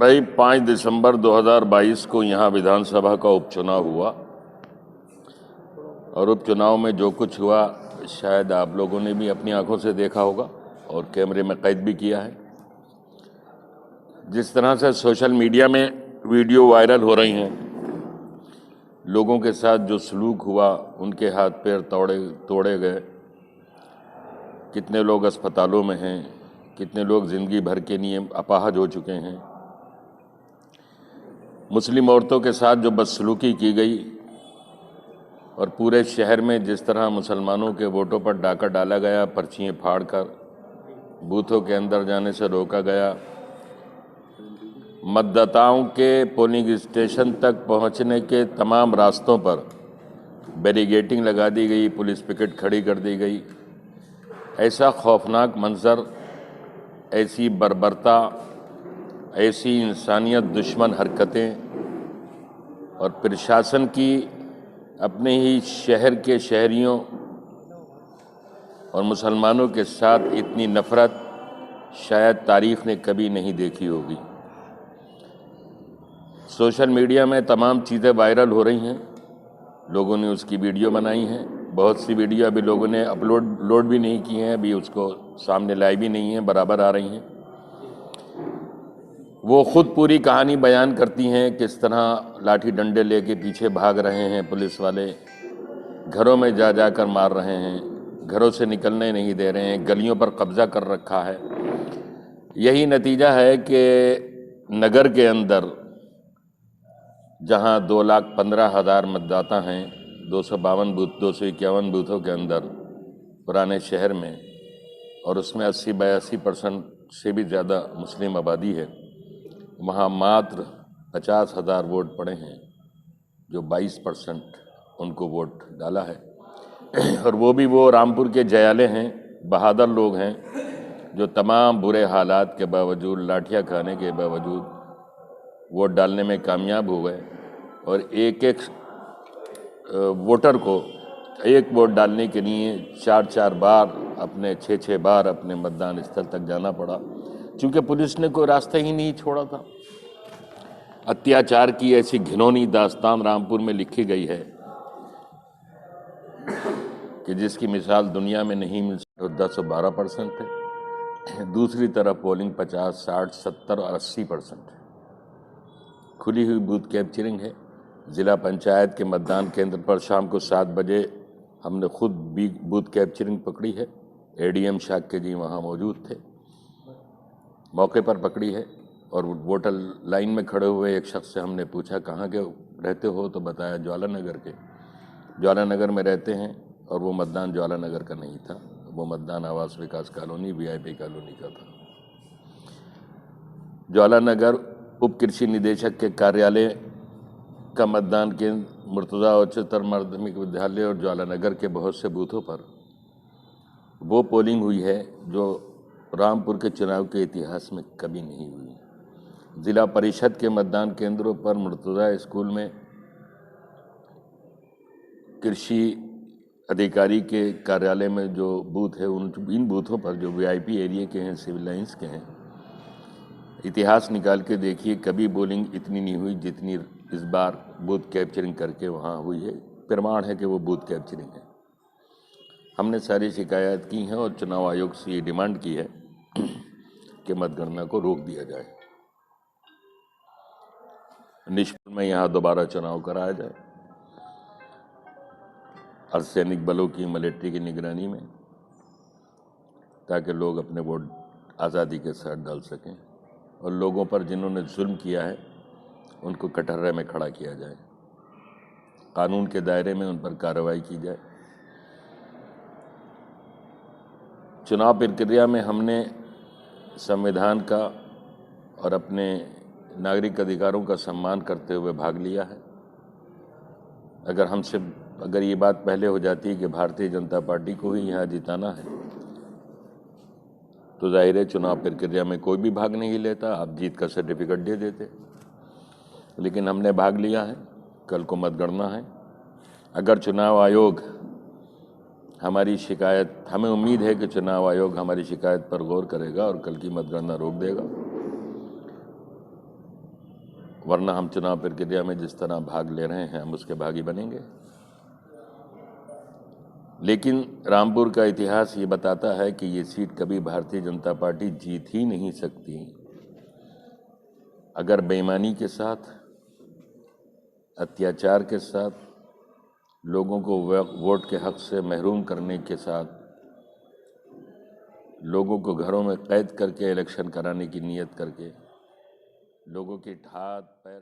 भाई 5 दिसंबर 2022 को यहाँ विधानसभा का उपचुनाव हुआ और उपचुनाव में जो कुछ हुआ शायद आप लोगों ने भी अपनी आंखों से देखा होगा और कैमरे में कैद भी किया है। जिस तरह से सोशल मीडिया में वीडियो वायरल हो रही हैं, लोगों के साथ जो सलूक हुआ, उनके हाथ पैर तोड़े गए, कितने लोग अस्पतालों में हैं, कितने लोग ज़िंदगी भर के लिए अपाहज हो चुके हैं। मुस्लिम औरतों के साथ जो बदसलूकी की गई और पूरे शहर में जिस तरह मुसलमानों के वोटों पर डाका डाला गया, पर्चियाँ फाड़कर बूथों के अंदर जाने से रोका गया, मतदाताओं के पोलिंग स्टेशन तक पहुंचने के तमाम रास्तों पर बैरिकेडिंग लगा दी गई, पुलिस पिकेट खड़ी कर दी गई। ऐसा खौफनाक मंजर, ऐसी बर्बरता, ऐसी इंसानियत दुश्मन हरकतें और प्रशासन की अपने ही शहर के शहरियों और मुसलमानों के साथ इतनी नफ़रत शायद तारीख़ ने कभी नहीं देखी होगी। सोशल मीडिया में तमाम चीज़ें वायरल हो रही हैं, लोगों ने उसकी वीडियो बनाई हैं। बहुत सी वीडियो अभी लोगों ने लोड भी नहीं की हैं, अभी उसको सामने लाई भी नहीं है, बराबर आ रही हैं। वो ख़ुद पूरी कहानी बयान करती हैं, किस तरह लाठी डंडे लेके पीछे भाग रहे हैं पुलिस वाले, घरों में जा जाकर मार रहे हैं, घरों से निकलने नहीं दे रहे हैं, गलियों पर कब्ज़ा कर रखा है। यही नतीजा है कि नगर के अंदर जहां 2,15,000 मतदाता हैं, 252 बूथ 251 बूथों के अंदर पुराने शहर में, और उसमें 80-82% से भी ज़्यादा मुस्लिम आबादी है, वहाँ मात्र 50,000 वोट पड़े हैं, जो 22% उनको वोट डाला है। और वो भी वो रामपुर के जयाले हैं, बहादुर लोग हैं, जो तमाम बुरे हालात के बावजूद, लाठियाँ खाने के बावजूद वोट डालने में कामयाब हो गए और एक एक वोटर को एक वोट डालने के लिए 4-4 बार, अपने 6-6 बार अपने मतदान स्थल तक जाना पड़ा, क्योंकि पुलिस ने कोई रास्ता ही नहीं छोड़ा था। अत्याचार की ऐसी घिनौनी दास्तान रामपुर में लिखी गई है कि जिसकी मिसाल दुनिया में नहीं मिल सकती। 10-12% है, दूसरी तरफ पोलिंग 50, 60, 70 और 80% है। खुली हुई बूथ कैप्चरिंग है। ज़िला पंचायत के मतदान केंद्र पर शाम को 7 बजे हमने खुद भी बूथ कैप्चरिंग पकड़ी है। एडीएम शाक्य जी वहाँ मौजूद थे, मौके पर पकड़ी है। और वोटर लाइन में खड़े हुए एक शख्स से हमने पूछा, कहाँ के रहते हो? तो बताया ज्वाला नगर के। ज्वाला नगर में रहते हैं, और वो मतदान ज्वाला नगर का नहीं था, वो मतदान आवास विकास कॉलोनी वीआईपी कॉलोनी का था। ज्वाला नगर उप कृषि निदेशक के कार्यालय का मतदान केंद्र, मुर्तज़ा उच्चतर माध्यमिक विद्यालय और ज्वाला नगर के बहुत से बूथों पर वो पोलिंग हुई है जो रामपुर के चुनाव के इतिहास में कभी नहीं हुई। ज़िला परिषद के मतदान केंद्रों पर, मुर्तज़ा स्कूल में, कृषि अधिकारी के कार्यालय में जो बूथ है, इन बूथों पर जो वीआईपी एरिया के हैं, सिविल लाइंस के हैं, इतिहास निकाल के देखिए, कभी पोलिंग इतनी नहीं हुई जितनी इस बार बूथ कैप्चरिंग करके वहाँ हुई है। प्रमाण है कि वो बूथ कैप्चरिंग है। हमने सारी शिकायत की हैं और चुनाव आयोग से ये डिमांड की है कि मतगणना को रोक दिया जाए, निष्पक्ष में यहाँ दोबारा चुनाव कराया जाए, अर्धसैनिक बलों की, मिलिट्री की निगरानी में, ताकि लोग अपने वोट आज़ादी के साथ डाल सकें और लोगों पर जिन्होंने जुल्म किया है उनको कटहरे में खड़ा किया जाए, कानून के दायरे में उन पर कार्रवाई की जाए। चुनाव प्रक्रिया में हमने संविधान का और अपने नागरिक अधिकारों का सम्मान करते हुए भाग लिया है। अगर ये बात पहले हो जाती है कि भारतीय जनता पार्टी को ही यहाँ जिताना है, तो जाहिर है चुनाव प्रक्रिया में कोई भी भाग नहीं लेता, आप जीत का सर्टिफिकेट दे देते। लेकिन हमने भाग लिया है। कल को मतगणना है। अगर चुनाव आयोग हमारी शिकायत, हमें उम्मीद है कि चुनाव आयोग हमारी शिकायत पर गौर करेगा और कल की मतगणना रोक देगा। वरना हम चुनाव प्रक्रिया में जिस तरह भाग ले रहे हैं हम उसके भागी बनेंगे। लेकिन रामपुर का इतिहास ये बताता है कि ये सीट कभी भारतीय जनता पार्टी जीत ही नहीं सकती अगर बेईमानी के साथ, अत्याचार के साथ, लोगों को वोट के हक से महरूम करने के साथ, लोगों को घरों में कैद करके इलेक्शन कराने की नीयत करके, लोगों के हाथ पैर